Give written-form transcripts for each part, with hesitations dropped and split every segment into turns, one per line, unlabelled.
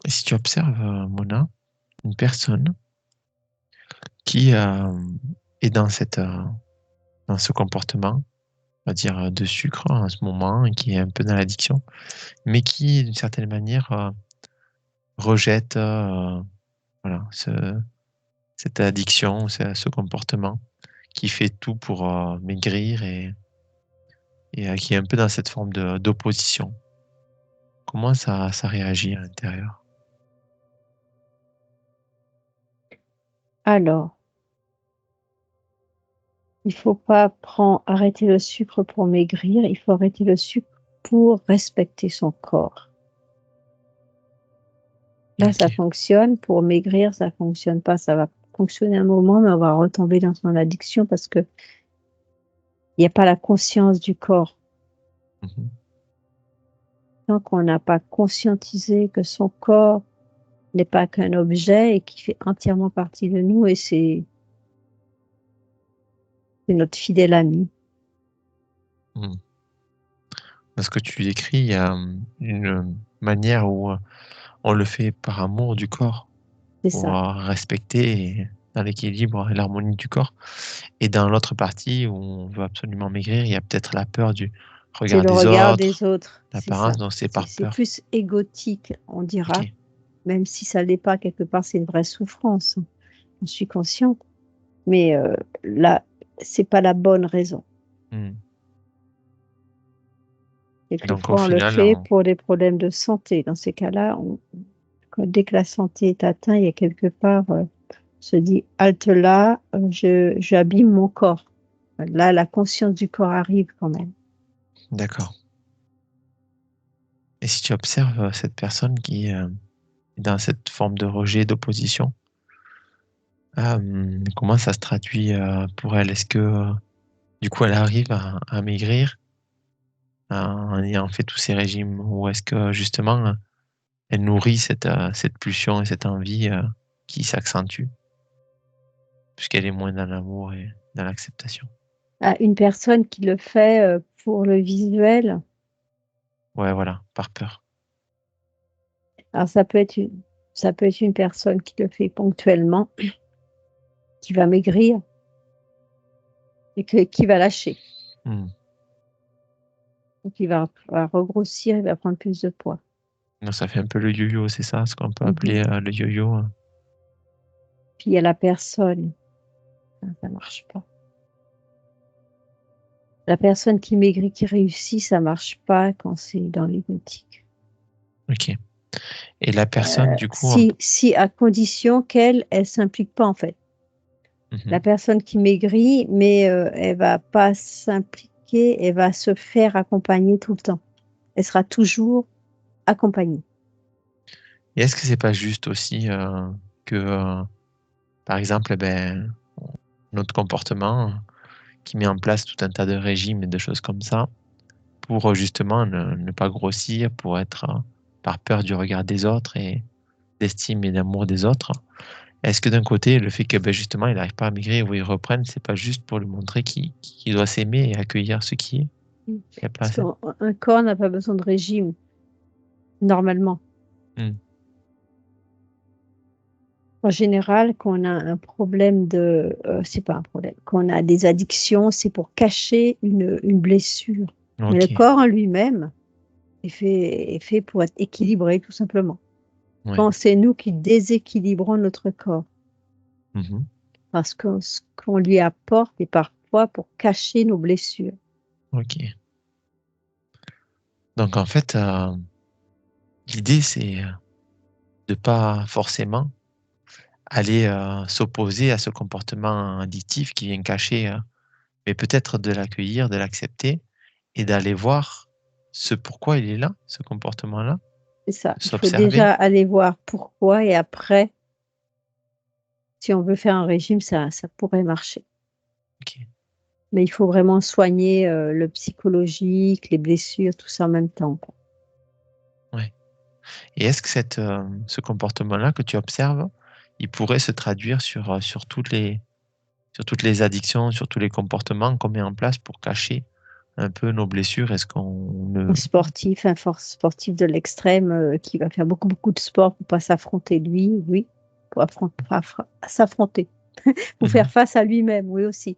Et si tu observes, Mona, une personne qui, est dans ce comportement, on va dire, de sucre en ce moment et qui est un peu dans l'addiction, mais qui d'une certaine manière, rejette, voilà, cette addiction, ce comportement, qui fait tout pour, maigrir et qui est un peu dans cette forme d'opposition. Comment ça réagit à l'intérieur?
Alors, il faut pas arrêter le sucre pour maigrir, il faut arrêter le sucre pour respecter son corps. Là, ça
OK.
fonctionne, pour maigrir, ça fonctionne pas. Ça va fonctionner un moment, mais on va retomber dans son addiction parce qu'il y a pas la conscience du corps.
Mmh.
Tant qu'on n'a pas conscientisé que son corps n'est pas qu'un objet et qui fait entièrement partie de nous et c'est notre fidèle ami.
Mmh. Dans ce que tu décris, il y a, une manière où, on le fait par amour du corps,
C'est
pour,
ça.
respecter et dans l'équilibre et l'harmonie du corps. Et dans l'autre partie où on veut absolument maigrir, il y a peut-être la peur du
C'est
regard
le
des
regard
autres,
des autres, c'est
l'apparence,
ça.
donc c'est par
C'est
peur.
plus égotique, on dira,
OK.
même si ça l'est pas quelque part, c'est une vraie souffrance, hein. J'en suis consciente, mais là, c'est pas la bonne raison.
Mmh. Donc au
Quelquefois, on le
final,
fait pour des problèmes de santé. Dans ces cas-là, dès que la santé est atteinte, il y a quelque part, on se dit: «Halte là, j'abîme mon corps». Là, la conscience du corps arrive quand même.
d'accord. Et si tu observes, cette personne qui, est dans cette forme de rejet, d'opposition, comment ça se traduit, pour elle? Est-ce que, du coup, elle arrive à maigrir en ayant fait tous ces régimes? Ou est-ce que justement, elle nourrit cette pulsion et cette envie, qui s'accentue, puisqu'elle est moins dans l'amour et dans l'acceptation?
À une personne qui le fait, pour le visuel,
Ouais, voilà, par peur.
alors ça peut être une personne qui le fait ponctuellement, qui va maigrir et qui va lâcher.
Mmh.
Donc il va regrossir, il va prendre plus de poids.
Donc ça fait un peu le yo-yo, c'est ça? Ce qu'on peut
Mmh.
appeler, le yo-yo,
Puis il y a la personne, ça marche pas. La personne qui maigrit, qui réussit, ça marche pas quand c'est dans l'égotique.
OK. Et la personne du coup en p
Si à condition elle s'implique pas, en fait.
mmh.
La personne qui maigrit, mais elle va pas s'impliquer, elle va se faire accompagner tout le temps. Elle sera toujours accompagnée.
Et est-ce que c'est pas juste aussi, que, par exemple, notre comportement, qui met en place tout un tas de régimes et de choses comme ça, pour, justement ne pas grossir, pour être, par peur du regard des autres et d'estime et d'amour des autres. Est-ce que d'un côté, le fait que, justement, il n'arrive pas à maigrir ou il reprenne, c'est pas juste pour lui montrer qu'il doit s'aimer et accueillir ce qui est?
Mmh.
Il y a pas
Parce
ça?
qu'un corps n'a pas besoin de régime, normalement.
Mmh.
En général, quand on a un problème c'est pas un problème, quand on a des addictions, c'est pour cacher une blessure. Mais le
OK.
corps en lui-même est fait pour être équilibré, tout simplement.
Ouais.
Quand c'est nous qui déséquilibrons notre corps,
Mmh.
parce que ce qu'on lui apporte est parfois pour cacher nos blessures.
OK. Donc en fait, l'idée c'est, de pas forcément aller, s'opposer à ce comportement addictif qui vient cacher, mais peut-être de l'accueillir, de l'accepter et d'aller voir ce pourquoi il est là, ce comportement-là,
C'est ça,
de
il faut
s'observer.
déjà aller voir pourquoi et après, si on veut faire un régime, ça pourrait marcher.
OK,
Mais il faut vraiment soigner, le psychologique, les blessures, tout ça en même temps, quoi.
ouais. Et est-ce que ce comportement-là que tu observes, il pourrait se traduire sur toutes les addictions, sur tous les comportements qu'on met en place pour cacher, un peu nos blessures? Est-ce qu'on
Un
ne...
sportif, un fort sportif de l'extrême qui va faire beaucoup, beaucoup de sport pour pas s'affronter lui, oui, pour s'affronter, pour faire
Mhm.
face à lui-même, oui aussi.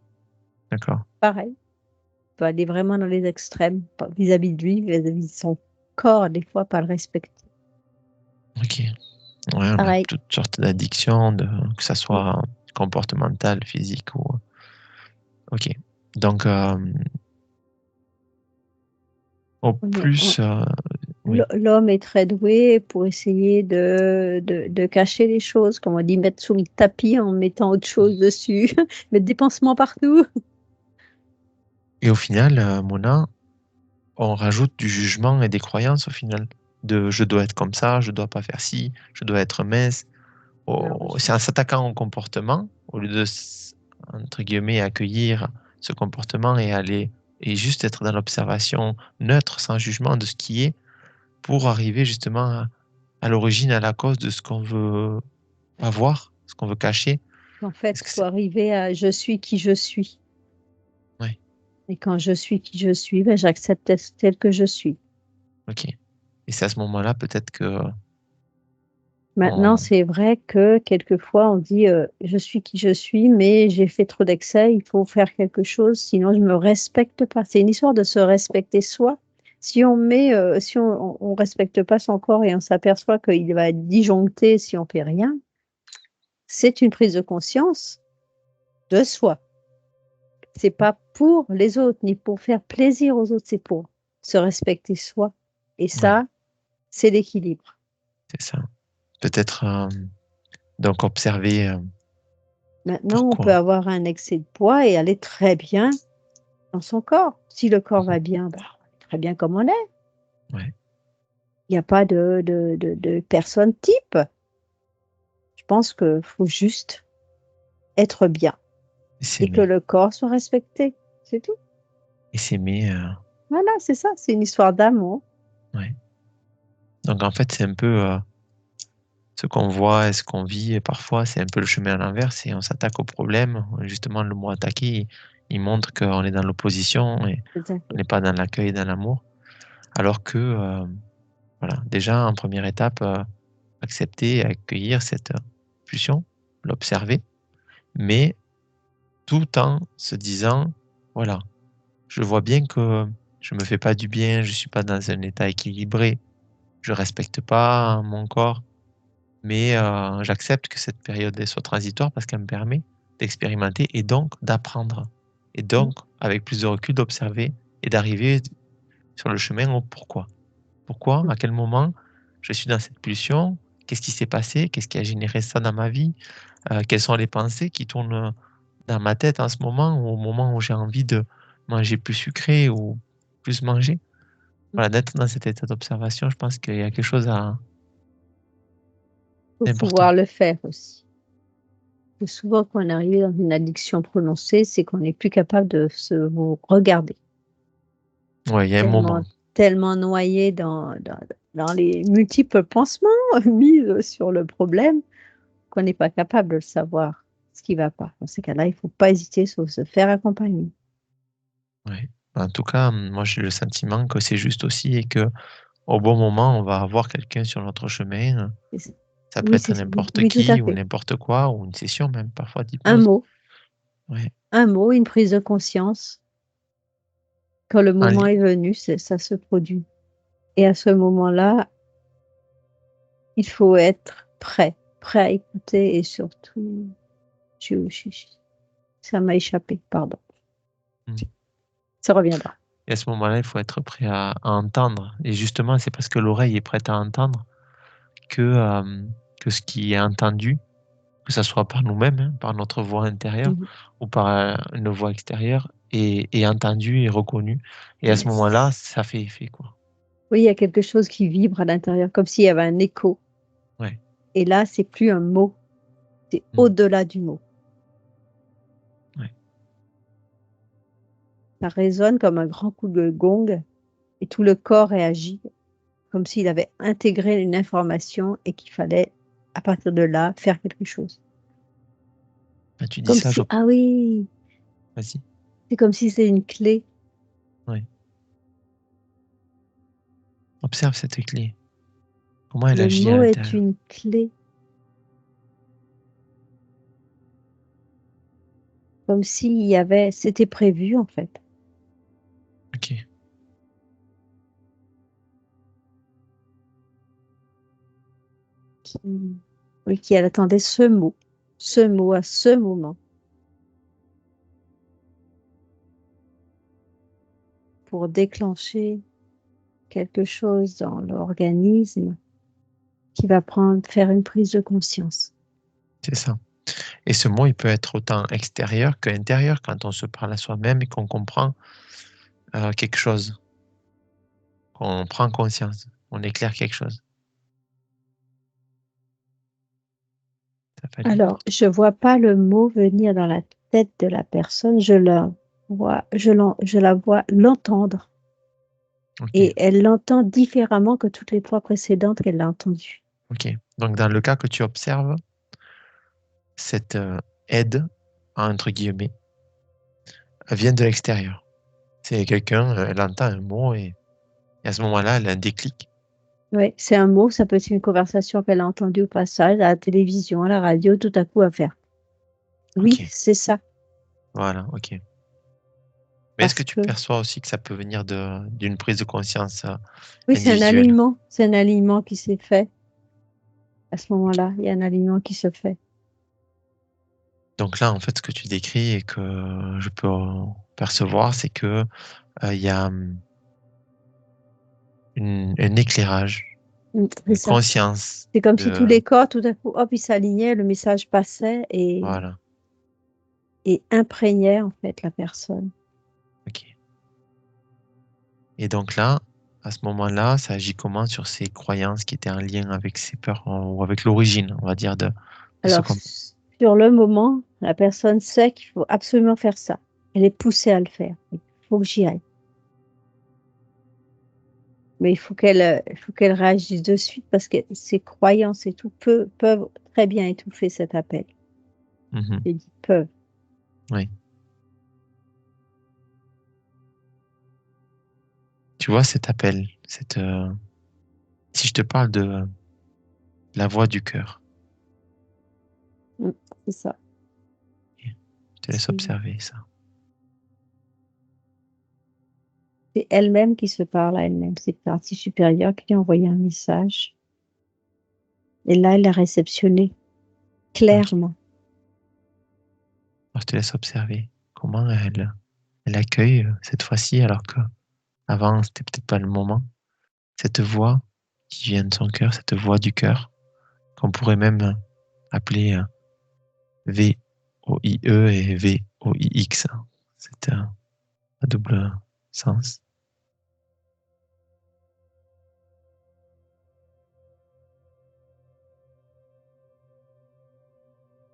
D'accord.
Pareil, il peut aller vraiment dans les extrêmes vis-à-vis de lui, vis-à-vis de son corps, des fois, pas le respecter.
Ok. Ouais, on a
Pareil.
toutes sortes d'addictions, que ça
Mm.
soit comportemental, physique ou... Ok. Donc, au
On est- on-
plus... oui.
L'homme est très doué pour essayer de cacher les choses, comme on dit, mettre sous le tapis en mettant autre chose dessus, mettre des pansements partout.
Et au final, Mona, on rajoute du jugement et des croyances au final. De je dois être comme ça, je dois pas faire ci, je dois être mince. C'est en
Malheureusement.
s'attaquant au comportement, au lieu de, entre guillemets, accueillir ce comportement et aller et juste être dans l'observation neutre, sans jugement de ce qui est, pour arriver justement à l'origine, à la cause de ce qu'on veut pas voir, ce qu'on veut cacher.
En fait,
Est-ce
il
que
faut
c'est...
arriver à je suis qui je suis.
Ouais,
Et quand je suis qui je suis, ben, j'accepte tel que je suis.
ok. Et c'est à ce moment-là peut-être que
Maintenant,
on...
c'est vrai que quelquefois, on dit je suis qui je suis, mais j'ai fait trop d'excès, il faut faire quelque chose, sinon je me respecte pas. C'est une histoire de se respecter soi. Si on respecte pas son corps et on s'aperçoit qu'il va être disjoncté si on fait rien, c'est une prise de conscience de soi. C'est pas pour les autres, ni pour faire plaisir aux autres, c'est pour se respecter soi. Et
Ouais,
ça, c'est l'équilibre.
c'est ça. Peut-être donc observer
Maintenant, on peut
pourquoi.
avoir un excès de poids et aller très bien dans son corps. Si le corps va bien, bah, on est très bien comme on est.
Ouais,
Il n'y a pas de personne type. Je pense qu'il faut juste être bien
et
et que
s'aimer.
le corps soit respecté. C'est tout.
Et s'aimer,
Voilà, c'est ça. C'est une histoire d'amour.
ouais. Donc en fait, c'est un peu ce qu'on voit et ce qu'on vit, et parfois c'est un peu le chemin à l'inverse, et on s'attaque au problème. Justement, le mot attaquer, il montre qu'on est dans l'opposition et on
Exactement.
n'est pas dans l'accueil et dans l'amour. Alors que, voilà, déjà en première étape, accepter et accueillir cette pulsion, l'observer, mais tout en se disant, voilà, je vois bien que je me fais pas du bien, je suis pas dans un état équilibré, je respecte pas mon corps, mais j'accepte que cette période elle soit transitoire parce qu'elle me permet d'expérimenter et donc d'apprendre. Et
Mm.
donc, avec plus de recul, d'observer et d'arriver sur le chemin au pourquoi. Pourquoi?
Mm.
À quel moment je suis dans cette pulsion? Qu'est-ce qui s'est passé? Qu'est-ce qui a généré ça dans ma vie? Quelles sont les pensées qui tournent dans ma tête en ce moment ou au moment où j'ai envie de manger plus sucré ou plus manger?
Mm.
Voilà, d'être dans cet état d'observation, je pense qu'il y a quelque chose
Faut
d'important.
pouvoir le faire aussi. Et souvent, quand on est arrivé dans une addiction prononcée, c'est qu'on n'est plus capable de se regarder.
Ouais, il y a un
Tellement,
moment.
tellement noyé dans les multiples pansements mis sur le problème qu'on n'est pas capable de le savoir, ce qui va pas. Dans ces cas-là, il faut pas hésiter sur se faire accompagner.
Ouais. En tout cas, moi, j'ai le sentiment que c'est juste aussi et que au bon moment, on va avoir quelqu'un sur notre chemin.
Et c'est
Ça peut
oui,
être
oui,
n'importe
oui, tout à
qui ou
fait.
n'importe quoi ou une session même parfois
Un
d'hypnose.
mot,
Ouais.
un mot, une prise de conscience. Quand le
En
moment
li-
est venu, ça se produit. Et à ce moment-là, il faut être prêt, prêt à écouter et surtout, je ça m'a échappé, pardon.
Mm.
Ça reviendra.
Et à ce moment-là, il faut être prêt à entendre. Et justement, c'est parce que l'oreille est prête à entendre que ce qui est entendu, que ce soit par nous-mêmes, hein, par notre voix intérieure
Mmh.
ou par une voix extérieure, est entendu et reconnu. Et à ce
Yes.
moment-là, ça fait effet, quoi.
Oui, il y a quelque chose qui vibre à l'intérieur, comme s'il y avait un écho.
Ouais.
Et là, c'est plus un mot, c'est
Mm.
au-delà du mot.
Ouais.
Ça résonne comme un grand coup de gong et tout le corps réagit comme s'il avait intégré une information et qu'il fallait, à partir de là, faire quelque chose.
Quand tu dis
Comme
ça,
si ah oui,
vas-y.
c'est comme si c'est une clé.
Oui. Observe cette clé. Comment elle
Le
agit à
mot est
l'intérieur.
une clé. Comme s'il y avait, c'était prévu en fait.
Ok.
Qui, oui, qui elle attendait ce mot à ce moment, pour déclencher quelque chose dans l'organisme qui va faire une prise de conscience.
C'est ça. Et ce mot, il peut être autant extérieur qu'intérieur quand on se parle à soi-même et qu'on comprend quelque chose, qu'on prend conscience, on éclaire quelque chose. Ça fait du-
Alors, je vois pas le mot venir dans la tête de la personne, je la vois l'entendre.
Ok.
Et elle l'entend différemment que toutes les fois précédentes qu'elle l'a entendu.
Ok. Donc, dans le cas que tu observes, cette aide, entre guillemets, elle vient de l'extérieur. C'est quelqu'un, elle entend un mot et à ce moment-là, elle a un déclic.
Oui, c'est un mot, ça peut être une conversation qu'elle a entendue au passage, à la télévision, à la radio, tout à coup à faire. Oui,
Ok.
c'est ça.
Voilà. Ok. Mais est-ce que
Parce
tu
que,
perçois aussi que ça peut venir d'une prise de conscience
oui,
individuelle?
c'est un alignement qui s'est fait. À ce moment-là, il y a un alignement qui se fait.
Donc là, en fait, ce que tu décris et que je peux percevoir, c'est que il y a un éclairage,
C'est
une
ça.
conscience
C'est comme si tous
de...
les corps, tout à coup, hop, ils s'alignaient, le message passait
Voilà,
et imprégnait, en fait, la personne.
ok. Et donc là, à ce moment-là, ça agit comment sur ces croyances qui étaient en lien avec ces peurs ou avec l'origine, on va dire, de ce
Alors,
qu'on...
sur le moment, la personne sait qu'il faut absolument faire ça. Elle est poussée à le faire. Il faut que j'y aille. Mais il faut qu'elle réagisse de suite parce que ses croyances et tout peuvent très bien étouffer cet appel.
Mhm,
J'ai dit peuvent.
oui. Tu vois cet appel, si je te parle de la voix du cœur,
Mm, c'est ça.
je te laisse observer ça.
C'est elle-même qui se parle à elle-même. C'est une partie supérieure qui lui a envoyé un message. Et là, elle l'a réceptionné
Ok.
clairement.
Alors, je te laisse observer comment elle accueille cette fois-ci, alors que avant c'était peut-être pas le moment. Cette voix qui vient de son cœur, cette voix du cœur, qu'on pourrait même appeler V-O-I-E et V-O-I-X. C'est à double sens.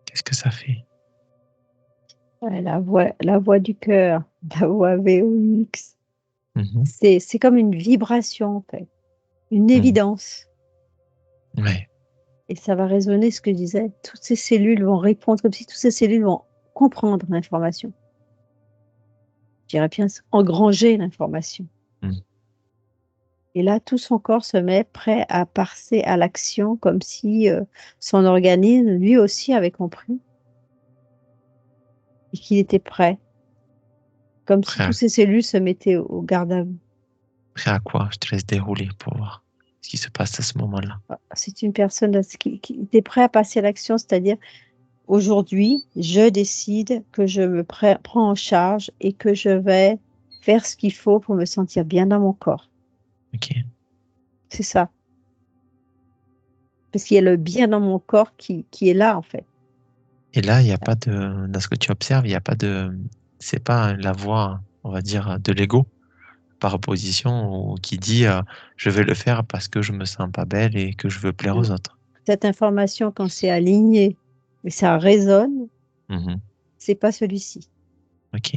Qu'est-ce que ça fait?
Ouais, la voix du cœur, la voix VOX.
Mhm,
C'est comme une vibration, en fait, une
mhm.
évidence.
Ouais,
Et ça va résonner ce que je disais. Toutes ces cellules vont répondre comme si toutes ces cellules vont comprendre l'information. Je dirais bien engranger l'information.
mhm.
Et là, tout son corps se met prêt à passer à l'action comme si son organisme, lui aussi, avait compris et qu'il était prêt. Comme si
Prêt
toutes
à,
ces cellules se mettaient au garde à vous.
prêt à quoi? Je te laisse dérouler pour voir ce qui se passe à ce moment-là.
C'est une personne qui était prêt à passer à l'action, c'est-à-dire aujourd'hui, je décide que je me prends en charge et que je vais faire ce qu'il faut pour me sentir bien dans mon corps.
Ok.
C'est ça. Parce qu'il y a le bien dans mon corps qui est là, en fait.
Et là, il n'y a pas de, dans ce que tu observes, il n'y a pas de, c'est pas la voix, on va dire, de l'ego par opposition ou qui dit je vais le faire parce que je me sens pas belle et que je veux plaire aux
Non.
autres.
Cette information, quand c'est aligné et ça résonne,
Mhm.
c'est pas celui-ci.
Ok,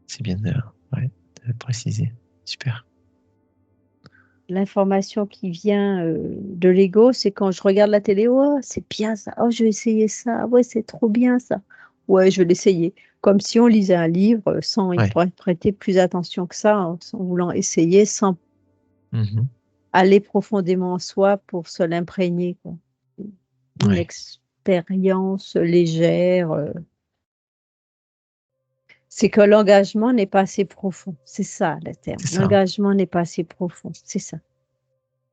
c'est bien ouais, de préciser. Super.
L'information qui vient de l'ego, c'est quand je regarde la télé, oh, c'est bien ça, oh, je vais essayer ça, ah ouais, c'est trop bien ça. Ouais, je vais l'essayer. Comme si on lisait un livre sans y
Ouais.
prêter plus attention que ça, en voulant essayer, sans
Mhm.
aller profondément en soi pour se l'imprégner, quoi. Une
Ouais.
expérience légère. C'est que l'engagement n'est pas assez profond. C'est ça le terme.
C'est ça.
L'engagement n'est pas assez profond. C'est ça.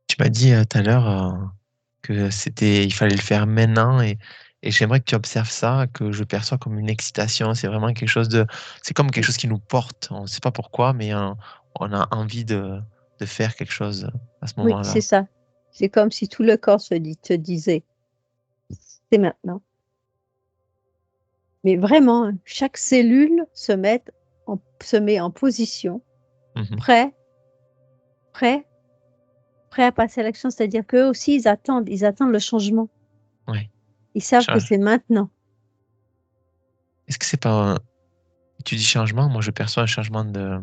Tu m'as dit tout à l'heure que il fallait le faire maintenant et j'aimerais que tu observes ça, que je perçois comme une excitation. C'est vraiment c'est comme quelque
Oui,
chose qui nous porte. On ne sait pas pourquoi, mais on a envie de faire quelque chose à ce
oui, c'est
moment-là.
ça. C'est comme si tout le corps te disait: «C'est maintenant». Mais vraiment, hein, chaque cellule se met en position,
Mhm.
prêt prêt prêt à passer à l'action. C'est-à-dire qu'eux aussi, ils attendent le changement.
Ouais.
Ils savent que
Change.
c'est maintenant.
Est-ce que c'est pas tu dis changement, moi je perçois un changement de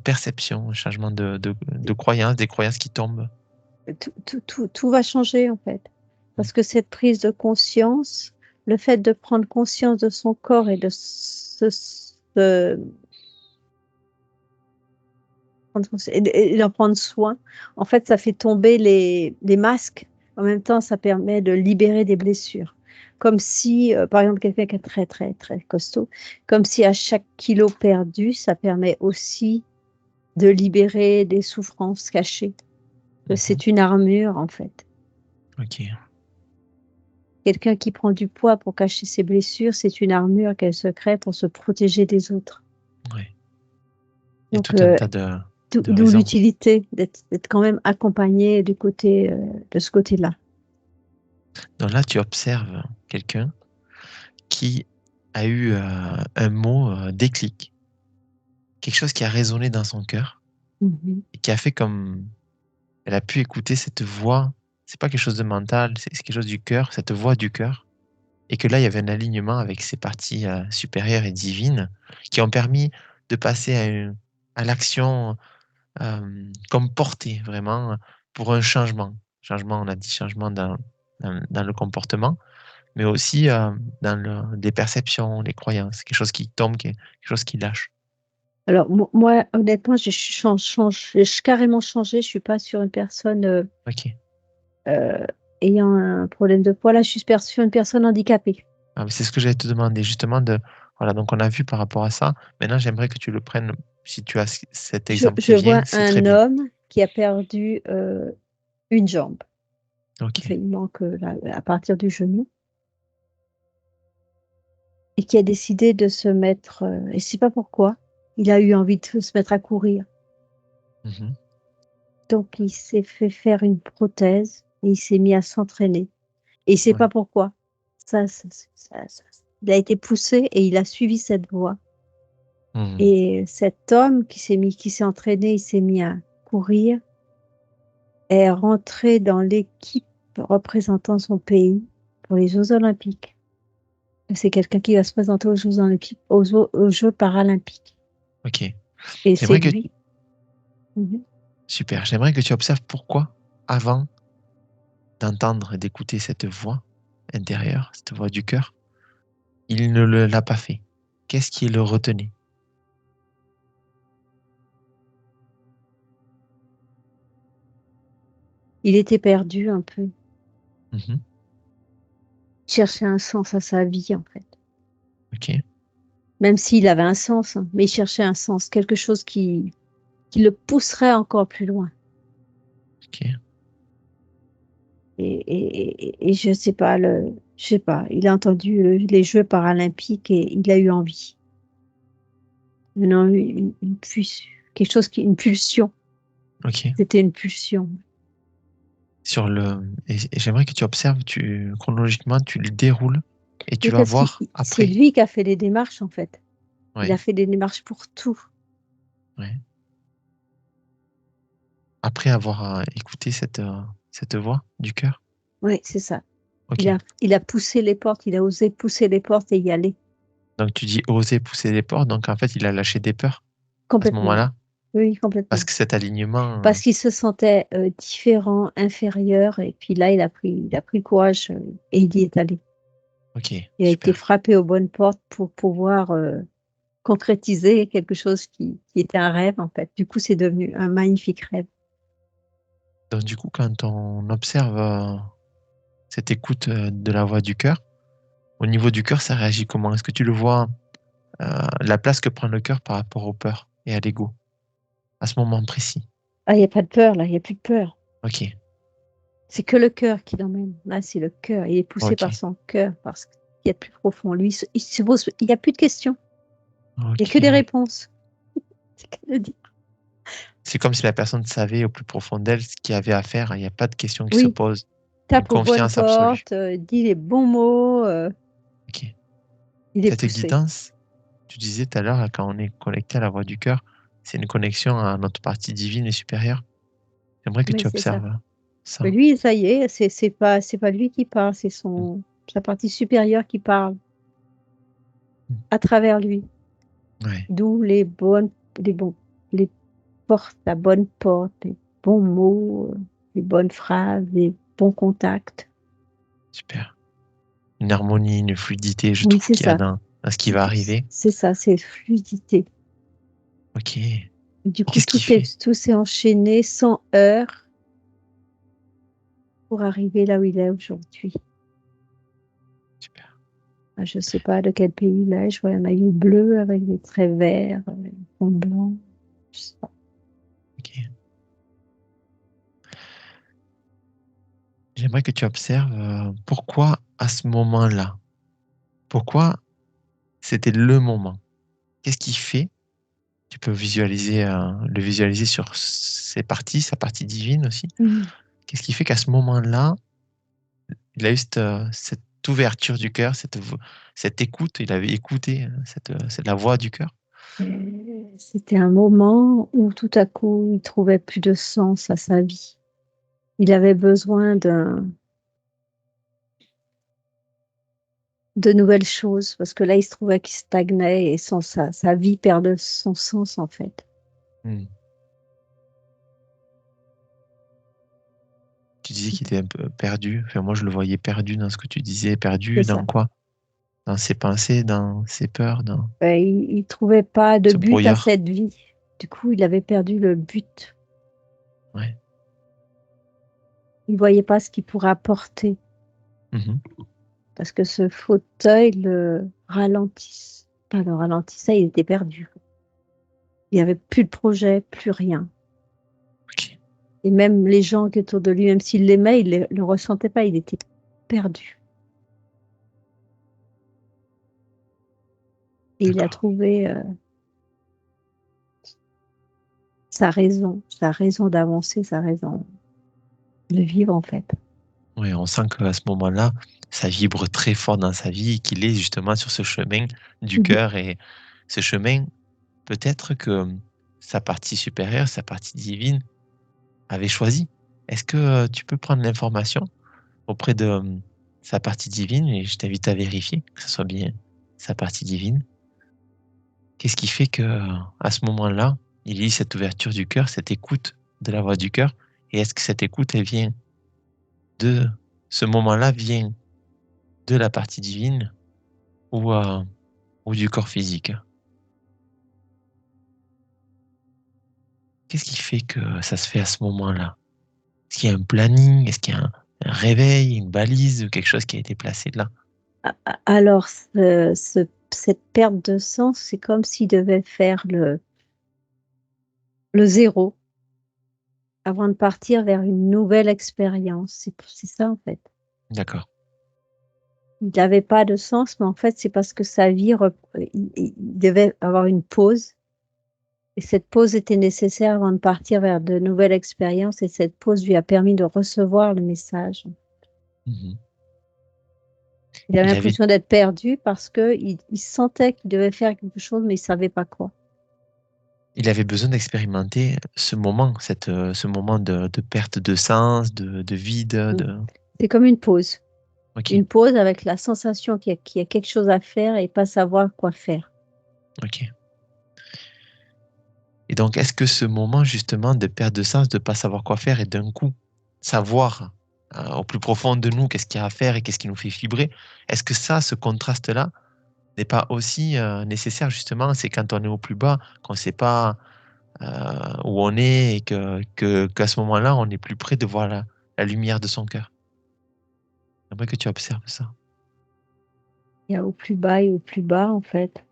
perception, un changement de croyance, des croyances qui tombent.
Tout va changer, en fait.
Mm.
Parce que cette prise de conscience, le fait de prendre conscience de son corps et de et d'en prendre soin, en fait, ça fait tomber les masques. En même temps, ça permet de libérer des blessures. Comme si, par exemple, quelqu'un qui est très, très, très costaud, comme si à chaque kilo perdu, ça permet aussi de libérer des souffrances cachées. Que
Mhm.
c'est une armure, en fait.
Ok.
Quelqu'un qui prend du poids pour cacher ses blessures, c'est une armure qu'elle se crée pour se protéger des autres.
Ouais. Il y a
Donc,
tout un tas de
d'où
raisons.
l'utilité d'être quand même accompagné de ce côté-là.
Donc là, tu observes quelqu'un qui a eu un mot déclic, quelque chose qui a résonné dans son cœur
Mmh.
et qui a fait comme elle a pu écouter cette voix. C'est pas quelque chose de mental, c'est quelque chose du cœur, cette voix du cœur. Et que là, il y avait un alignement avec ces parties supérieures et divines qui ont permis de passer à l'action comme portée vraiment pour un changement. Changement, on a dit changement dans le comportement, mais aussi dans les perceptions, les croyances, quelque chose qui tombe, quelque chose qui lâche.
Alors moi, honnêtement, j'ai carrément changé. Je suis pas sur une personne,
Ok.
heu, ayant un problème de poids. Là, je suis sur une personne handicapée.
Ah, mais c'est ce que j'allais te demander, justement, voilà, donc on a vu par rapport à ça. Maintenant, j'aimerais que tu le prennes, si tu as cet exemple
Je
qui vient,
vois
c'est très
un
bien.
homme qui a perdu, une jambe.
Ok.
Enfin, il manque, à partir du genou et qui a décidé de se mettre, et je sais pas pourquoi, il a eu envie de se mettre à courir.
Mhm.
Donc il s'est fait faire une prothèse et il s'est mis à s'entraîner et il sait pas
Ouais.
pourquoi. Ça il a été poussé et il a suivi cette voie
Mhm.
et cet homme qui s'est entraîné, il s'est mis à courir, est rentré dans l'équipe représentant son pays pour les Jeux olympiques. C'est quelqu'un qui va se présenter aux Jeux olympiques aux Jeux paralympiques
Ok.
et c'est
J'aimerais que
lui. Mmh.
Super. J'aimerais que tu observes pourquoi, avant d'entendre et d'écouter cette voix intérieure, cette voix du cœur, il ne l'a pas fait. Qu'est-ce qui le retenait?
Il était perdu un peu.
Mhm.
Il cherchait un sens à sa vie, en fait.
Ok.
Même s'il avait un sens, hein, mais il cherchait un sens, quelque chose qui le pousserait encore plus loin
Ok.
et je sais pas, il a entendu, les Jeux paralympiques et il a eu envie. Une quelque chose une pulsion,
Ok.
c'était une pulsion.
Et j'aimerais que tu observes, chronologiquement, tu le déroules et tu
Oui,
vas
parce que
voir
c'est
après.
lui qui a fait les démarches, en fait. Il a
Ouais.
fait des démarches pour tout.
Ouais. Après avoir écouté cette voix du cœur.
Oui, c'est ça.
Ok.
Il a poussé les portes, il a osé pousser les portes et y aller.
Donc tu dis oser pousser les portes. Donc en fait, il a lâché des peurs à ce
Complètement, oui.
moment-là
Oui,
parce
complètement.
que cet alignement.
Parce qu'il se sentait, différent, inférieur et puis là, il a pris le courage, et il y est allé.
Ok,
Il a été
super.
frappé aux bonnes portes pour pouvoir concrétiser quelque chose qui était un rêve, en fait. Du coup, c'est devenu un magnifique rêve.
Donc du coup, quand on observe cette écoute de la voix du cœur, au niveau du cœur, ça réagit comment? Est-ce que tu le vois, la place que prend le cœur par rapport aux peurs et à l'ego, à ce moment précis?
Ah, il n'y a pas de peur, là, il n'y a plus de peur.
Ok,
C'est que le cœur qui l'emmène. Là, c'est le cœur. Il est poussé
ok,
par son cœur, parce qu'il y a de plus profond. Lui, il n'y a plus de questions. Il n'y a que des
ok.
réponses. C'est qu'à le dire.
C'est comme si la personne savait au plus profond d'elle ce qu'il y avait à faire. Il n'y a pas de questions qui se
Oui,
posent. Une
tape aux bonnes
confiance absolue.
portes, dit les bons mots.
Ok.
Il est
Cette
poussé.
guidance, tu disais tout à l'heure, là, quand on est connecté à la voix du cœur, c'est une connexion à notre partie divine et supérieure. J'aimerais que
Mais
tu
c'est ça.
observes
Mais
ça.
lui, ça y est, c'est pas lui qui parle, c'est
Mm,
sa partie supérieure qui parle
mm.
à travers lui.
Ouais,
D'où les bons, les portes, la bonne porte, les bons mots, les bonnes phrases, les bons contacts.
super. Une harmonie, une fluidité, je
Oui,
trouve
c'est
qu'il y a
ça.
dans ce qui va arriver.
C'est ça, c'est fluidité.
Ok.
Du coup,
Qu'est-ce qui fait?
tout s'est enchaîné sans heurts pour arriver là où il est aujourd'hui.
Super.
Ah, je ne sais pas de quel pays il est. Je vois un maillot bleu avec des traits verts, avec un fond blanc. Je sais pas.
Ok. J'aimerais que tu observes pourquoi à ce moment-là, pourquoi c'était le moment. Qu'est-ce qui fait? Tu peux visualiser, le visualiser sur ses parties, sa partie divine aussi.
Mhm.
Qu'est-ce qui fait qu'à ce moment-là, il a eu cette ouverture du cœur, cette écoute, il avait écouté cette la voix du cœur.
C'était un moment où tout à coup, il trouvait plus de sens à sa vie. Il avait besoin de nouvelles choses parce que là, il se trouvait qu'il stagnait et sa vie perdait son sens en fait.
Hmm. Tu disais qu'il était un peu perdu. Enfin, moi, je le voyais perdu dans ce que tu disais.
C'est
Perdu dans
ça.
quoi? Dans ses pensées, dans ses peurs, dans
Il trouvait pas de
ce
but à
brouillard.
cette vie. Du coup, il avait perdu le but.
Ouais.
Il voyait pas ce qu'il pourrait apporter
Mhm.
parce que ce fauteuil le ralentissait. Pas le ralentissait, il était perdu. Il n'y avait plus de projet, plus rien.
Ok.
Et même les gens qui étaient autour de lui, même s'il l'aimait, il ne le ressentait pas, il était perdu. Et il a
D'accord.
trouvé sa raison d'avancer, sa raison de vivre en fait.
Ouais, on sent qu'à ce moment-là, ça vibre très fort dans sa vie et qu'il est justement sur ce chemin du
Mhm.
cœur. Et ce chemin, peut-être que sa partie supérieure, sa partie divine, avait choisi. Est-ce que tu peux prendre l'information auprès de sa partie divine et je t'invite à vérifier que ce soit bien sa partie divine. Qu'est-ce qui fait que à ce moment-là, il y a eu cette ouverture du cœur, cette écoute de la voix du cœur? Et est-ce que cette écoute, elle vient de ce moment-là, vient de la partie divine ou, ou du corps physique? Qu'est-ce qui fait que ça se fait à ce moment-là? Est-ce qu'il y a un planning? Est-ce qu'il y a un réveil, une balise ou quelque chose qui a été placé là?
Alors, cette perte de sens, c'est comme s'il devait faire le zéro avant de partir vers une nouvelle expérience. C'est ça en fait.
D'accord,
Il n'avait pas de sens, mais en fait, c'est parce que sa vie, il devait avoir une pause. Et cette pause était nécessaire avant de partir vers de nouvelles expériences. Et cette pause lui a permis de recevoir le message.
mhm.
Il avait
Il avait,
l'impression d'être perdu parce qu'il sentait qu'il devait faire quelque chose, mais il ne savait pas quoi.
il avait besoin d'expérimenter ce moment, ce moment de perte de sens, de vide,
Mm.
de...
C'est comme une pause.
Ok,
Une pause avec la sensation qu'il y a quelque chose à faire et pas savoir quoi faire.
ok. Et donc, est-ce que ce moment justement de perte de sens, de pas savoir quoi faire et d'un coup savoir au plus profond de nous, qu'est-ce qu'il y a à faire et qu'est-ce qui nous fait vibrer. Est-ce que ça, ce contraste-là, n'est pas aussi nécessaire justement? C'est quand on est au plus bas, qu'on ne sait pas où on est et qu'à ce moment-là, on est plus près de voir la lumière de son cœur. J'aimerais que tu observes ça.
Il y a au plus bas et au plus bas, en fait.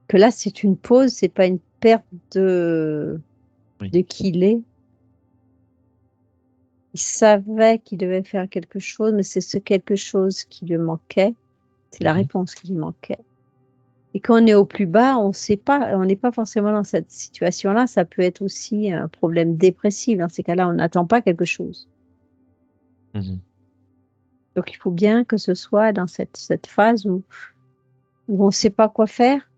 Que là, c'est une pause, c'est pas une perte
Oui.
de qui il est. Il savait qu'il devait faire quelque chose, mais c'est ce quelque chose qui lui manquait. C'est la
Mhm.
réponse qui lui manquait. Et quand on est au plus bas, on sait pas, on n'est pas forcément dans cette situation-là. Ça peut être aussi un problème dépressif. Dans ces cas-là, on n'attend pas quelque chose.
Mhm.
Donc, il faut bien que ce soit dans cette phase où on ne sait pas quoi faire,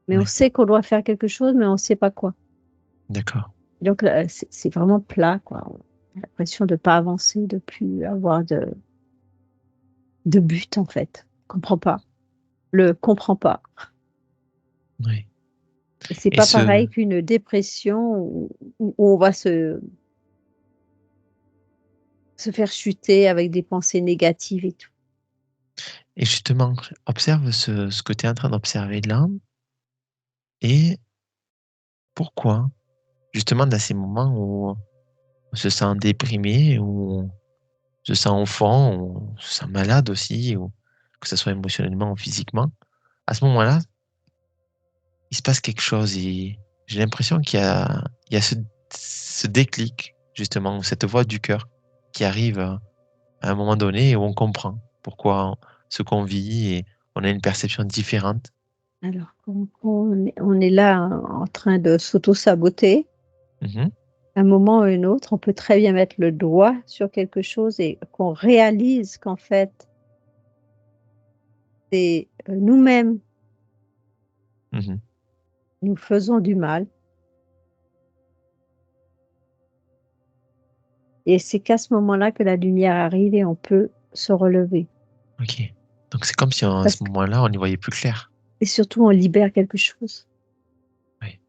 mais on
Oui,
sait qu'on doit faire quelque chose, mais on ne sait pas quoi.
d'accord.
Donc là, c'est vraiment plat, quoi. On a l'impression de ne pas avancer, de plus avoir de but, en fait. Comprend pas. Le comprend pas.
Oui.
Et c'est
Et
pas
ce,
pareil qu'une dépression où on va se faire chuter avec des pensées négatives et tout.
et justement, observe ce que tu es en train d'observer là et pourquoi, justement, dans ces moments où on se sent déprimé, où on se sent au fond, où on se sent malade aussi, ou que ce soit émotionnellement ou physiquement, à ce moment-là, il se passe quelque chose et j'ai l'impression qu'il y a ce déclic, justement, cette voix du cœur qui arrive à un moment donné et où on comprend pourquoi ce qu'on vit et on a une perception différente.
Alors, quand on est là en train de s'auto-saboter,
Mhm,
à un moment ou un autre, on peut très bien mettre le doigt sur quelque chose et qu'on réalise qu'en fait, c'est nous-mêmes,
mhm.
nous faisons du mal. Et c'est qu'à ce moment-là que la lumière arrive et on peut se relever.
Ok. Donc c'est comme si à ce
Parce que,
moment-là, on n'y voyait plus clair.
et surtout, on libère quelque chose.
Oui.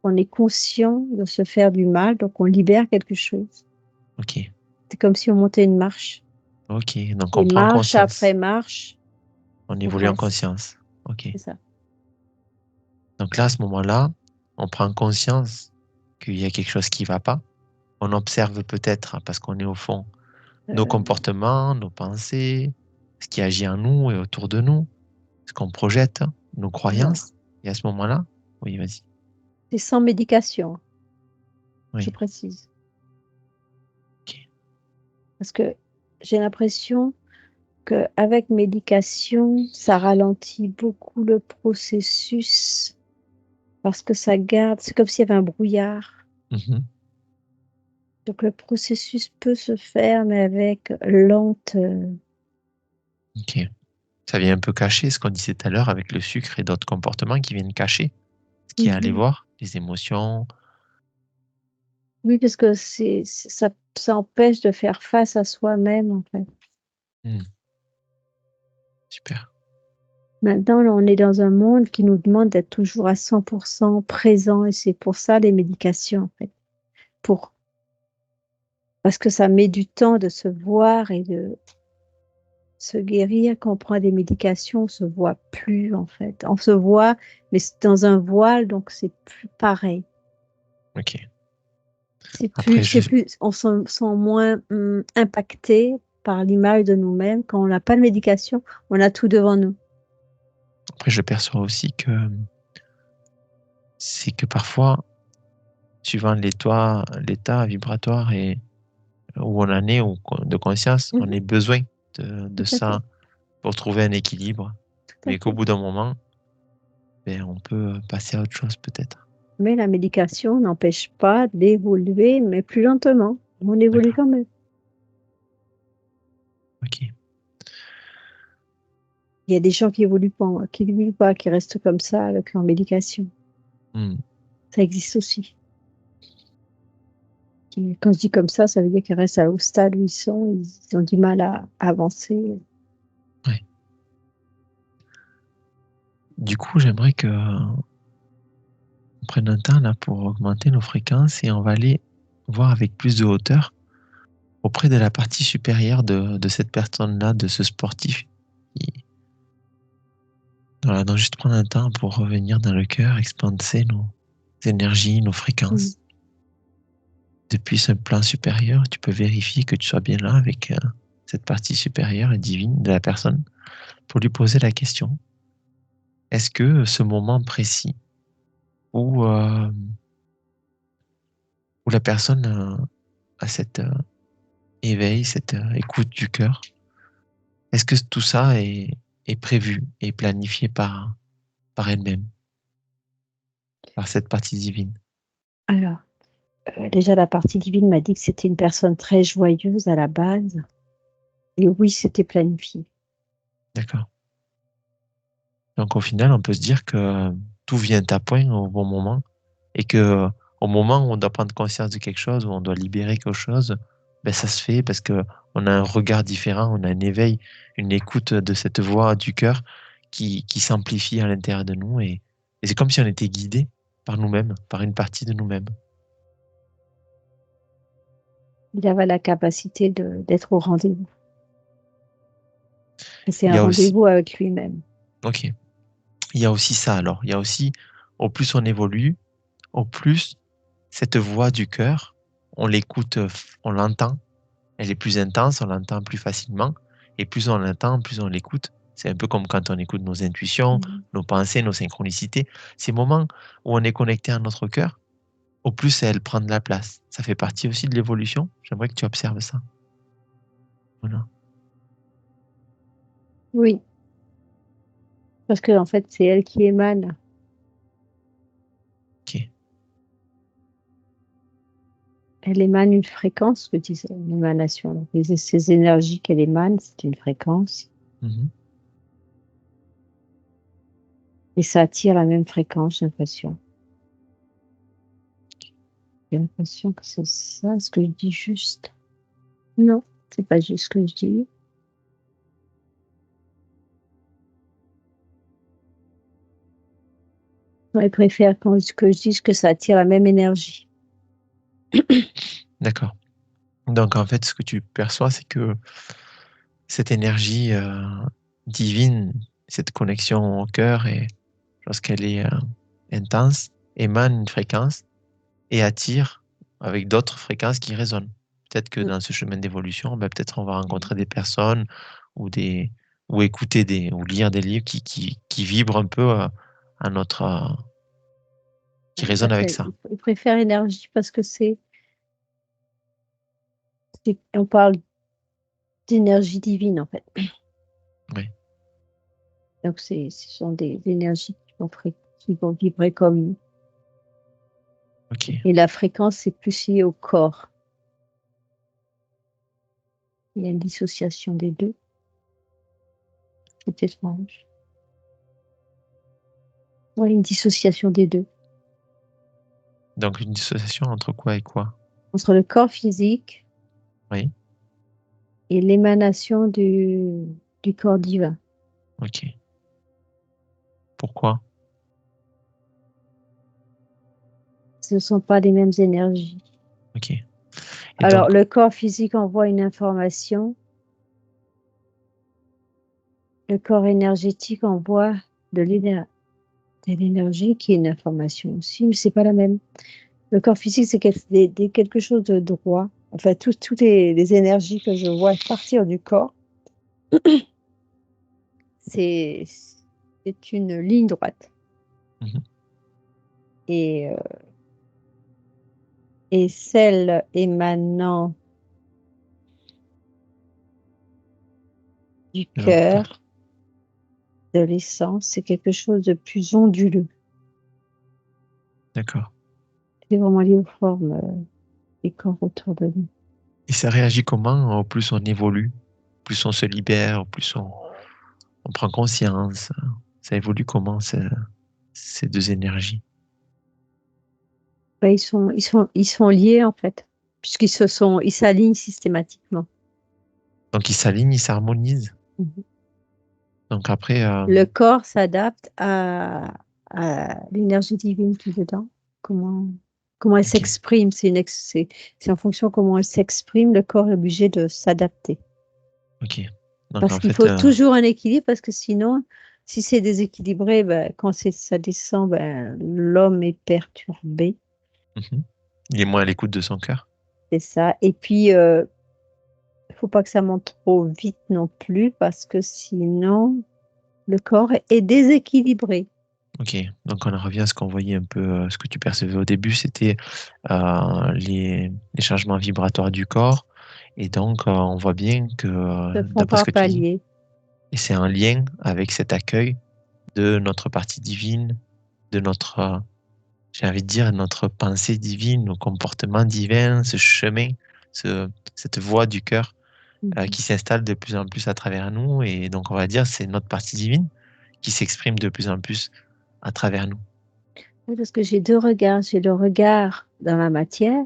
On est conscient de se faire du mal, donc on libère quelque chose.
Ok.
C'est comme si on montait une marche.
Ok. Donc
Et
on prend
marche après
conscience.
marche,
On
on
évolue en
passe.
conscience. Ok.
C'est ça.
Donc là, à ce moment-là, on prend conscience qu'il y a quelque chose qui ne va pas. On observe peut-être, parce qu'on est au fond, nos
Euh,
comportements, nos pensées, ce qui agit en nous et autour de nous, ce qu'on projette, nos
alors,
croyances. Et à ce moment-là, oui, vas-y.
c'est sans médication, je
Oui.
précise.
Ok.
Parce que j'ai l'impression qu'avec médication, ça ralentit beaucoup le processus parce que ça garde, c'est comme s'il y avait un brouillard.
Mhm.
Donc le processus peut se faire, mais avec lente.
Ok. Ça vient un peu cacher ce qu'on disait tout à l'heure avec le sucre et d'autres comportements qui viennent cacher ce qu'il y a à aller
Mhm.
voir, les émotions.
Oui, parce que ça empêche de faire face à soi-même, en fait.
Hmm. Super.
Maintenant, là, on est dans un monde qui nous demande d'être toujours à 100% présent et c'est pour ça les médications, en fait. Pour, parce que ça met du temps de se voir et de se guérir. Quand on prend des médications, on se voit plus, en fait. On se voit, mais c'est dans un voile, donc c'est plus pareil.
Ok.
C'est
Après,
plus, on se sent moins impacté par l'image de nous-mêmes. Quand on n'a pas de médication, on a tout devant nous.
après, je perçois aussi que c'est que parfois, suivant l'état vibratoire et où on en est, ou de conscience, on
Mhm,
a besoin de
tout à fait,
ça pour trouver un équilibre.
tout à
Mais qu'au
fait.
bout d'un moment, ben, on peut passer à autre chose peut-être.
Mais la médication n'empêche pas d'évoluer, mais plus lentement. On évolue
D'accord.
quand même.
Ok.
Il y a des gens qui évoluent pas, qui restent comme ça avec leur médication.
Hmm.
Ça existe aussi. Quand je dis comme ça veut dire qu'ils restent au stade où ils sont, ils ont du mal à avancer.
Ouais. Du coup, j'aimerais que on prenne un temps là pour augmenter nos fréquences et on va aller voir avec plus de hauteur auprès de la partie supérieure de cette personne-là, de ce sportif. Voilà, donc juste prendre un temps pour revenir dans le cœur, expanser nos énergies, nos fréquences. Depuis ce plan supérieur, tu peux vérifier que tu sois bien là avec cette partie supérieure et divine de la personne pour lui poser la question. Est-ce que ce moment précis où, où la personne a cet éveil, cette écoute du cœur, est-ce que tout ça est prévu et planifié par elle-même, par cette partie divine?
Alors, déjà, la partie divine m'a dit que c'était une personne très joyeuse à la base. Et oui, c'était planifié.
D'accord. Donc au final, on peut se dire que tout vient à point au bon moment et que au moment où on doit prendre conscience de quelque chose, où on doit libérer quelque chose, ben ça se fait parce que on a un regard différent, on a un éveil, une écoute de cette voix du cœur qui s'amplifie à l'intérieur de nous et c'est comme si on était guidé par nous-mêmes, par une partie de nous-mêmes.
Il avait la capacité d'être au rendez-vous. Et c'est
Il
un
y a aussi,
rendez-vous avec lui-même.
ok, il y a aussi ça alors, il y a aussi, au plus on évolue, au plus cette voix du cœur, on l'écoute, on l'entend, elle est plus intense, on l'entend plus facilement, et plus on l'entend, plus on l'écoute. C'est un peu comme quand on écoute nos intuitions,
Mhm.
nos pensées, nos synchronicités. Ces moments où on est connecté à notre cœur, au plus elle prend de la place. Ça fait partie aussi de l'évolution. J'aimerais que tu observes ça. Voilà.
Oui, parce que en fait, c'est elle qui émane.
Ok.
Elle émane une fréquence, je disais, une émanation. Donc, ces énergies qu'elle émane, c'est une fréquence.
Mhm.
Et ça attire la même fréquence, j'ai l'impression. J'ai l'impression que c'est ça, ce que je dis juste. Non, c'est pas juste ce que je dis. Ouais, elle préfère que je dise que ça attire la même énergie.
D'accord. Donc en fait, ce que tu perçois, c'est que cette énergie divine, cette connexion au cœur, et lorsqu'elle est intense, émane une fréquence et attire avec d'autres fréquences qui résonnent. Peut-être que
Mm.
dans ce chemin d'évolution, ben, peut-être on va rencontrer des personnes ou des ou écouter des ou lire des livres qui vibrent un peu à notre qui
Là,
résonnent avec ça.
il préfère énergie parce que on parle d'énergie divine, en fait.
Oui.
Donc, ce sont des énergies qui vont vibrer comme nous.
Ok.
Et la fréquence, c'est plus lié au corps. Il y a une dissociation des deux. C'est étrange. Oui, une dissociation des deux.
Donc une dissociation entre quoi et quoi?
Entre le corps physique
Oui.
et l'émanation du corps divin.
Ok. Pourquoi?
Ce ne sont pas les mêmes énergies.
Ok. Et
Alors,
donc,
le corps physique envoie une information. Le corps énergétique envoie de l'énergie qui est une information aussi, mais c'est pas la même. Le corps physique, c'est quelque chose de droit. Enfin, toutes les énergies que je vois partir du corps, c'est c'est une ligne droite.
mhm,
Et, et celle émanant du
de notre
cœur,
corps.
de l'essence, c'est quelque chose de plus onduleux.
D'accord.
C'est vraiment lié aux formes des corps autour de nous.
Et ça réagit comment? Au plus on évolue, plus on se libère, au plus on prend conscience. Ça évolue comment ces deux énergies?
Ben, ils sont liés en fait, puisqu'ils s'alignent systématiquement.
Donc ils s'alignent, ils s'harmonisent.
Mhm.
Donc après,
Le corps s'adapte à l'énergie divine qui est dedans. Comment, comment elle
Ok,
s'exprime. C'est en fonction de comment elle s'exprime, le corps est obligé de s'adapter.
ok. Donc
Parce
en
qu'il
fait,
faut toujours un équilibre, parce que sinon, si c'est déséquilibré, ben, quand ça descend, ben, l'homme est perturbé,
mhm. Il est moins à l'écoute de son cœur.
c'est ça. Et puis, il faut pas que ça monte trop vite non plus, parce que sinon, le corps est déséquilibré.
Ok, donc on en revient à ce qu'on voyait un peu, ce que tu percevais au début, c'était les changements vibratoires du corps. Et donc, on voit bien que,
Se font
d'après ce
par
que tu dis,
palier.
et c'est un lien avec cet accueil de notre partie divine, de notre, j'ai envie de dire, notre pensée divine, nos comportements divins, ce chemin, cette voie du cœur
Mhm.
qui s'installe de plus en plus à travers nous. Et donc, on va dire, c'est notre partie divine qui s'exprime de plus en plus à travers nous.
Oui, parce que j'ai deux regards. J'ai le regard dans la matière,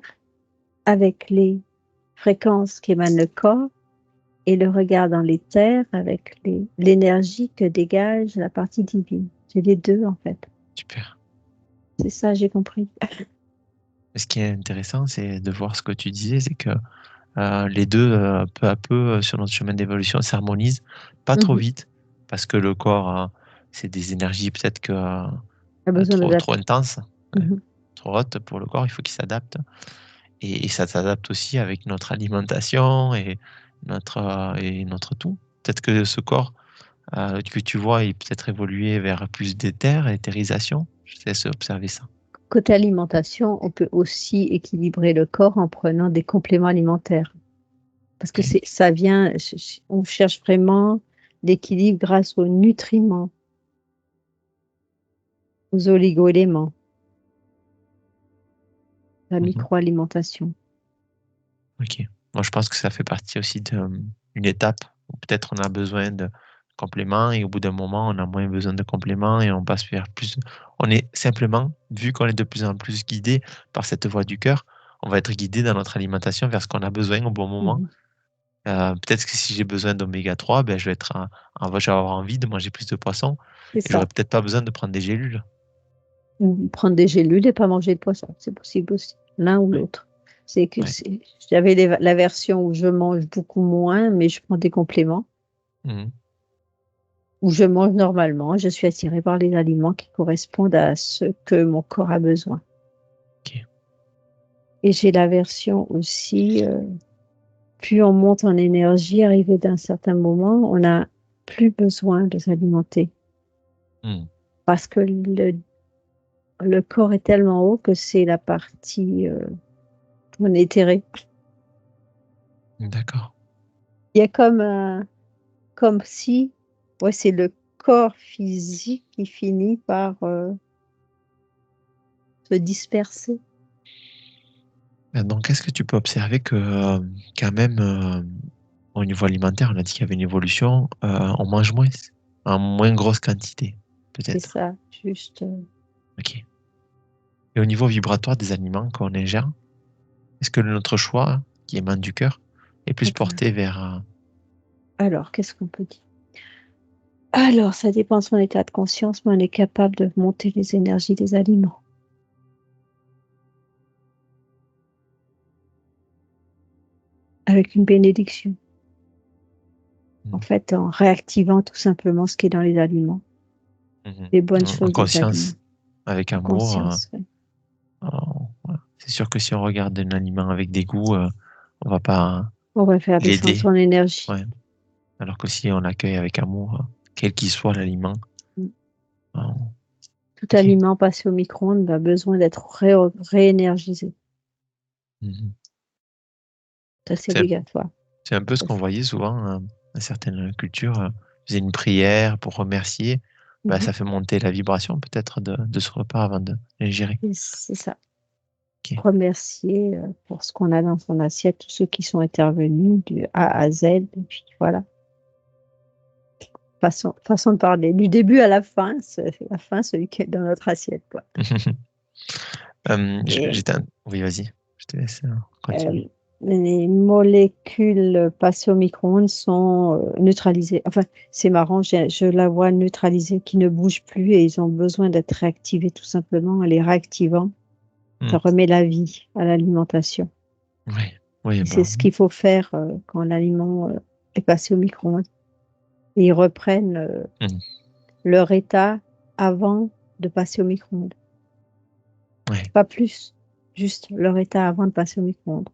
avec les fréquences qui émanent le corps, et le regard dans l'éther avec l'énergie que dégage la partie divine. J'ai les deux, en fait.
Super.
C'est ça, j'ai compris.
Et ce qui est intéressant, c'est de voir ce que tu disais, c'est que les deux, peu à peu, sur notre chemin d'évolution, s'harmonisent pas trop
Mhm.
vite, parce que le corps, c'est des énergies peut-être que
A besoin
trop
d'adapter.
intenses, ouais,
Mhm.
trop hautes pour le corps, il faut qu'il s'adapte. Et ça s'adapte aussi avec notre alimentation et notre tout. Peut-être que ce corps que tu vois, il peut-être évoluer vers plus d'éther, éthérisation. Je te laisse observer ça.
Côté alimentation, on peut aussi équilibrer le corps en prenant des compléments alimentaires. Parce que
Ok.
ça vient, on cherche vraiment l'équilibre grâce aux nutriments, aux oligo-éléments, la
Mhm.
microalimentation.
Ok. Moi, je pense que ça fait partie aussi d'une étape où peut-être on a besoin de compléments et au bout d'un moment, on a moins besoin de compléments et on passe vers plus. On est simplement, vu qu'on est de plus en plus guidé par cette voie du cœur, on va être guidé dans notre alimentation vers ce qu'on a besoin au bon moment.
Mhm.
Peut-être que si j'ai besoin d'oméga 3, ben, je vais avoir envie de manger plus de poissons
C'est
et j'aurais
ça.
peut-être pas besoin de prendre des gélules.
Ou prendre des gélules et pas manger de poisson. C'est possible aussi, l'un ou
Ouais,
l'autre. C'est que
ouais.
j'avais la version où je mange beaucoup moins, mais je prends des compléments,
Mhm.
où je mange normalement. Je suis attirée par les aliments qui correspondent à ce que mon corps a besoin.
Ok.
Et j'ai la version aussi, plus on monte en énergie, arrivé d'un certain moment, on n'a plus besoin de s'alimenter
Mhm.
parce que le corps est tellement haut que c'est la partie, on est éthéré.
D'accord.
Il y a comme si, ouais, c'est le corps physique qui finit par se disperser.
Donc, est-ce que tu peux observer que quand même, au niveau alimentaire, on a dit qu'il y avait une évolution, on mange moins, en moins grosse quantité,
C'est
peut-être.
ça, juste.
Ok. Et au niveau vibratoire des aliments qu'on ingère, est-ce que notre choix, qui émane du cœur, est plus
Attends.
porté vers...
Alors, qu'est-ce qu'on peut dire? Alors, ça dépend de son état de conscience, mais on est capable de monter les énergies des aliments avec une bénédiction. En fait, en réactivant tout simplement ce qui est dans les aliments,
Mhm.
les bonnes
En
choses des aliments,
conscience, avec
en
amour.
conscience. Ouais.
Voilà. C'est sûr que si on regarde un aliment avec dégoût, on va pas
On va faire descendre
l'aider.
son énergie.
Ouais. Alors que si on l'accueille avec amour, quel qu'il soit l'aliment,
Mm.
euh,
Tout
ok.
aliment passé au micro-ondes a besoin d'être réénergisé.
Mhm.
Ça, c'est
C'est
obligatoire.
c'est un peu ce
Ça,
qu'on voyait souvent dans certaines cultures. Faisaient une prière pour remercier. Bah,
mhm.
ça fait monter la vibration peut-être de ce repas avant de l'ingérer.
Et c'est ça.
Ok.
Remercier pour ce qu'on a dans son assiette, tous ceux qui sont intervenus du A à Z. Et puis voilà, façon de parler. Du début à la fin, c'est la fin, celui qui est dans notre assiette, quoi. Et
Oui, vas-y. Je te laisse
euh,
continuer.
les molécules passées au micro-ondes sont neutralisées. Enfin, c'est marrant, je la vois neutralisée, qui ne bouge plus et ils ont besoin d'être réactivés tout simplement. En les réactivant, Ça remet la vie à l'alimentation.
Oui, oui,
C'est ce qu'il faut faire quand l'aliment est passé au micro-ondes. Et ils reprennent leur état avant de passer au micro-ondes.
ouais.
Pas plus, juste leur état avant de passer au micro-ondes.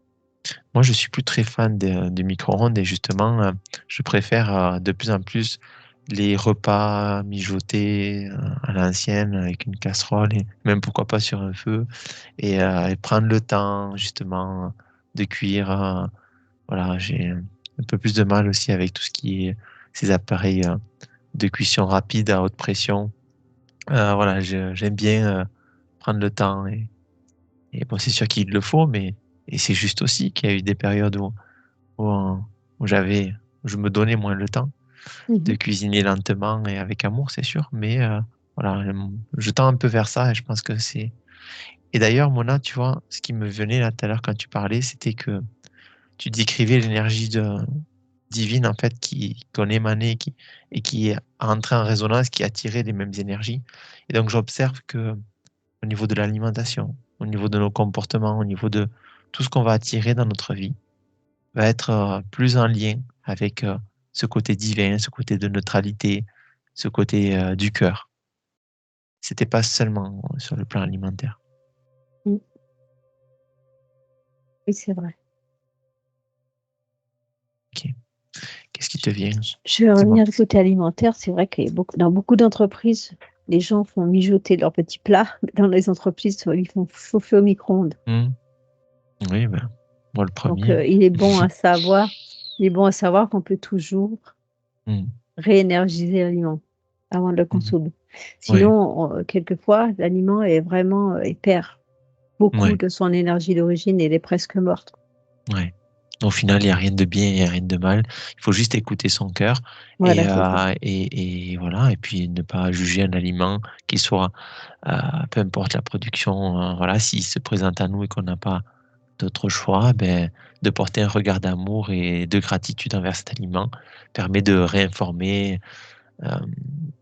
Moi, je suis plus très fan des micro-ondes et justement, je préfère de plus en plus les repas mijotés à l'ancienne avec une casserole et même pourquoi pas sur un feu et prendre le temps justement de cuire. Voilà, j'ai un peu plus de mal aussi avec tout ce qui est ces appareils de cuisson rapide à haute pression. Voilà, j'aime bien prendre le temps et bon, c'est sûr qu'il le faut, mais et c'est juste aussi qu'il y a eu des périodes où, euh, où j'avais, où je me donnais moins le temps de cuisiner lentement et avec amour, c'est sûr, mais voilà, je tends un peu vers ça et je pense que c'est. Et d'ailleurs, Mona, tu vois, ce qui me venait là tout à l'heure quand tu parlais, c'était que tu décrivais l'énergie divine en fait qui qu'on émanait et qui est entrée en résonance, qui attirait les mêmes énergies. Et donc j'observe que au niveau de l'alimentation, au niveau de nos comportements, au niveau de tout ce qu'on va attirer dans notre vie, va être plus en lien avec ce côté divin, ce côté de neutralité, ce côté du cœur. C'était pas seulement sur le plan alimentaire.
Oui, c'est vrai.
Ok. Qu'est-ce qui te vient?
Je vais
Dis-moi.
revenir du côté alimentaire. C'est vrai que dans beaucoup d'entreprises, les gens font mijoter leurs petits plats. Dans les entreprises, ils font chauffer au micro-ondes.
Oui, ben, moi le
Donc,
premier.
il est bon à savoir qu'on peut toujours réénergiser l'aliment avant de le consommer.
Ouais,
Sinon, quelquefois, l'aliment est vraiment, il perd beaucoup
ouais,
de son énergie d'origine et il est presque mort.
ouais. Au final, il n'y a rien de bien, il n'y a rien de mal. Il faut juste écouter son cœur
Voilà, c'est ça.
et voilà. Et puis ne pas juger un aliment qui soit, peu importe la production, voilà, s'il se présente à nous et qu'on n'a pas d'autre choix, ben, de porter un regard d'amour et de gratitude envers cet aliment permet de réinformer euh,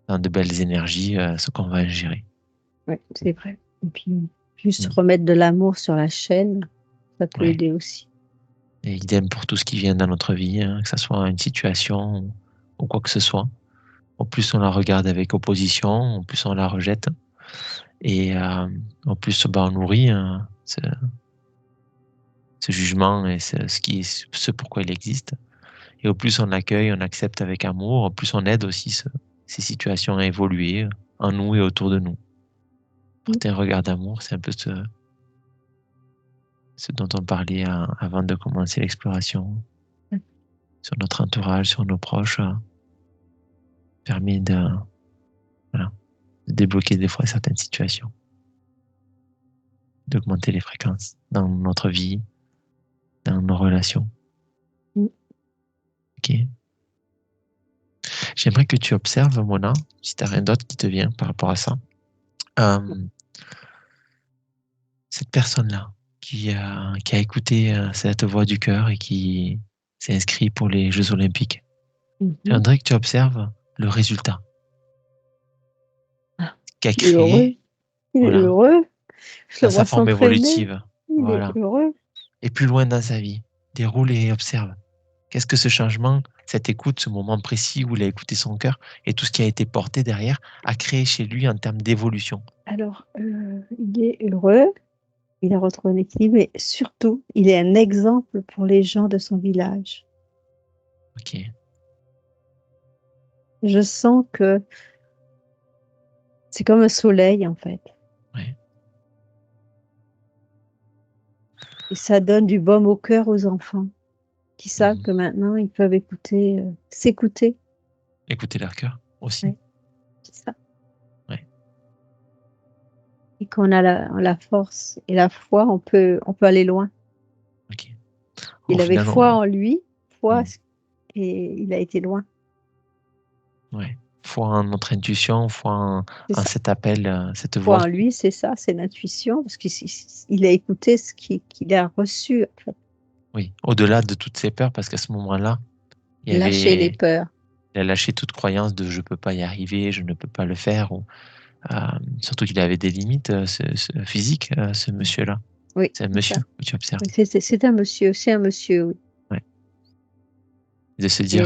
dans de belles énergies ce qu'on va ingérer.
Oui, c'est vrai. Et puis, juste
Mm.
remettre de l'amour sur la chaîne, ça peut
Ouais.
aider aussi.
Et idem pour tout ce qui vient dans notre vie, hein, que ce soit une situation ou quoi que ce soit. Au plus on la regarde avec opposition, au plus on la rejette. Et au plus bah, on nourrit ce jugement et ce pourquoi il existe. Et au plus on l'accueille, on accepte avec amour, au plus on aide aussi ces situations à évoluer en nous et autour de nous. Porter un regard d'amour, c'est un peu ce dont on parlait avant de commencer l'exploration sur notre entourage, sur nos proches, permet voilà, de débloquer des fois certaines situations, d'augmenter les fréquences dans notre vie, dans nos relations.
Mm.
Ok. J'aimerais que tu observes, Mona, si tu n'as rien d'autre qui te vient par rapport à ça, euh, cette personne-là qui a écouté cette voix du cœur et qui s'est inscrit pour les Jeux Olympiques.
Mhm.
J'aimerais que tu observes le résultat
Ah,
qu'a
il est heureux.
créé,
Il est
voilà,
heureux. Je le
dans
vois
sa forme
s'entraîner.
évolutive.
Il est
Voilà.
heureux.
Et plus loin dans sa vie. Déroule et observe. Qu'est-ce que ce changement, cette écoute, ce moment précis où il a écouté son cœur et tout ce qui a été porté derrière, a créé chez lui en termes d'évolution?
Alors, il est heureux. Il a retrouvé un équilibre et surtout, il est un exemple pour les gens de son village.
Ok.
Je sens que c'est comme un soleil, en fait.
Ouais.
Et ça donne du baume au cœur aux enfants qui savent
Mhm.
que maintenant, ils peuvent s'écouter.
Écouter leur cœur aussi.
Ouais, c'est ça.
Ouais.
Et qu'on a la force et la foi, on peut aller loin.
Ok. Au
Il avait
final,
foi en lui, foi,
hmm,
et il a été loin.
ouais. Foi en notre intuition, foi
C'est
en
ça.
cet appel, cette
Foi
voix.
en lui, c'est ça, c'est l'intuition, parce qu'il a écouté ce qu'il a reçu, en fait.
Oui. Au-delà de toutes ces peurs, parce qu'à ce moment-là, il y
Lâcher les
avait,
peurs.
il a lâché toute croyance de je peux pas y arriver, je ne peux pas le faire, ou Surtout qu'il avait des limites physiques, ce monsieur-là.
Oui,
C'est un
c'est ça.
monsieur que tu observes.
Oui, c'est un monsieur, oui.
Ouais. De se
Et
dire,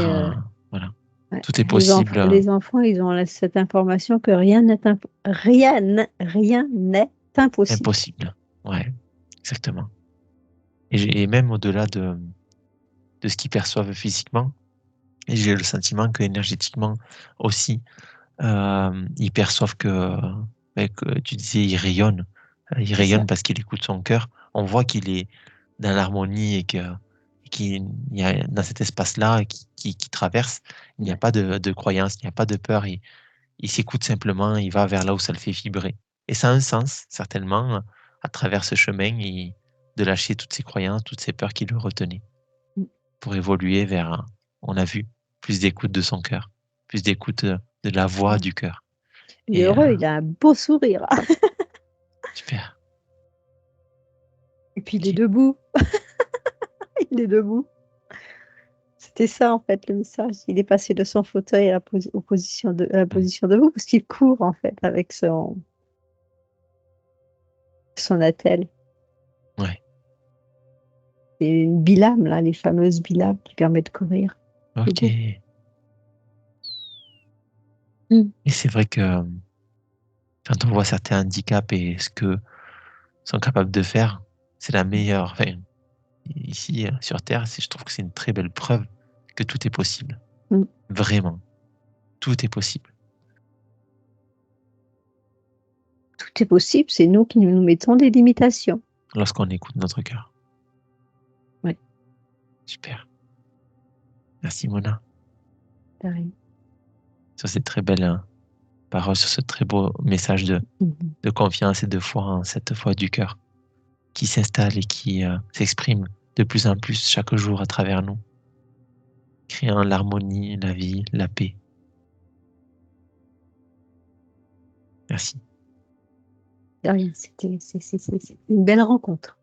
voilà,
ouais,
tout est possible.
les enfants, ils ont cette information que rien n'est impossible.
Impossible. Ouais, exactement. Et même au-delà de ce qu'ils perçoivent physiquement, et j'ai le sentiment que énergétiquement aussi, ils perçoivent que tu disais, il rayonne. Il
C'est ça.
rayonne parce qu'il écoute son cœur. On voit qu'il est dans l'harmonie qu'il y a dans cet espace-là qui traverse, il n'y a
Ouais.
pas de croyance, il n'y a pas de peur. Il s'écoute simplement, il va vers là où ça le fait vibrer. Et ça a un sens, certainement, à travers ce chemin, de lâcher toutes ces croyances, toutes ces peurs qui le retenaient,
Mmh.
pour évoluer vers, on a vu, plus d'écoute de son cœur, plus d'écoute de la voix
Ouais.
du cœur.
Il est
Et
heureux, il a un beau sourire.
super.
Et puis il est
Ok.
debout, il est debout. C'était ça en fait le message. Il est passé de son fauteuil à la
Mm.
position debout parce qu'il court en fait avec son attelle.
Ouais.
C'est une bilame là, les fameuses bilames qui permettent de courir. C'est
Ok.
beau.
Et
Mmh.
c'est vrai que quand on voit certains handicaps et ce que sont capables de faire, c'est la meilleure. Enfin, ici, sur Terre, je trouve que c'est une très belle preuve que tout est possible.
Mmh.
Vraiment, tout est possible.
Tout est possible, c'est nous qui nous mettons des limitations.
Lorsqu'on écoute notre cœur.
Ouais,
Super. Merci Mona
tu raison.
sur ces très belles paroles, sur ce très beau message
Mmh mh.
de confiance et de foi en cette foi du cœur qui s'installe et qui s'exprime de plus en plus chaque jour à travers nous, créant l'harmonie, la vie, la paix. Merci.
De rien, c'est une belle rencontre.